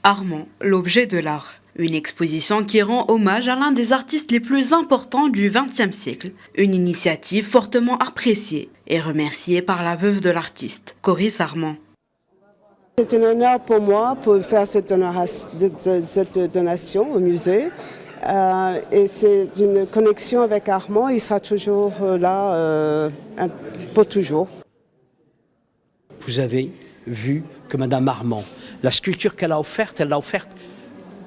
Armand, l'objet de l'art. Une exposition qui rend hommage à l'un des artistes les plus importants du XXe siècle. Une initiative fortement appréciée et remerciée par la veuve de l'artiste, Coris Armand. C'est un honneur pour moi pour faire cette donation au musée. Et c'est une connexion avec Armand, il sera toujours là pour toujours. Vous avez vu que Madame Armand, la sculpture qu'elle a offerte, elle l'a offerte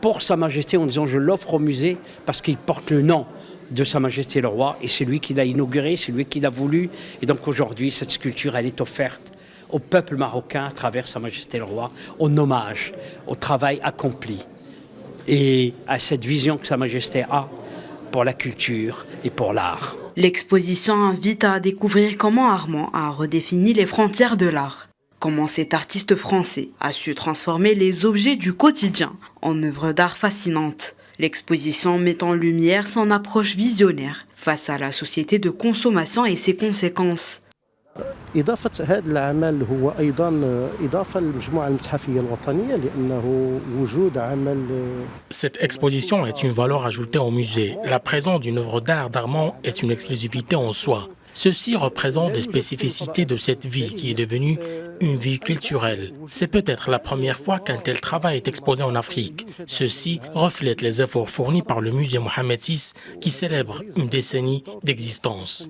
pour Sa Majesté en disant je l'offre au musée parce qu'il porte le nom de Sa Majesté le Roi et c'est lui qui l'a inauguré, c'est lui qui l'a voulu. Et donc aujourd'hui, cette sculpture, elle est offerte au peuple marocain à travers Sa Majesté le Roi, en hommage au travail accompli et à cette vision que Sa Majesté a pour la culture et pour l'art. L'exposition invite à découvrir comment Armand a redéfini les frontières de l'art. Comment cet artiste français a su transformer les objets du quotidien en œuvres d'art fascinantes. L'exposition met en lumière son approche visionnaire face à la société de consommation et ses conséquences. إضافة هذا العمل هو أيضا إضافة للمجموعة المتحفية الوطنية لأنه وجود عمل. Cette exposition est une valeur ajoutée au musée. La présence d'une œuvre d'art d'Armand est une exclusivité en soi. Ceci représente des spécificités de cette vie qui est devenue une vie culturelle. C'est peut-être la première fois qu'un tel travail est exposé en Afrique. Ceci reflète les efforts fournis par le musée Mohamed VI qui célèbre une décennie d'existence.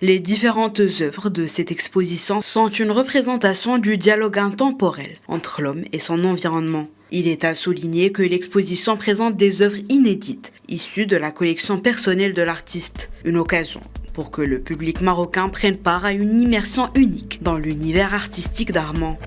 Les différentes œuvres de cette exposition sont une représentation du dialogue intemporel entre l'homme et son environnement. Il est à souligner que l'exposition présente des œuvres inédites, issues de la collection personnelle de l'artiste. Une occasion pour que le public marocain prenne part à une immersion unique dans l'univers artistique d'Armand.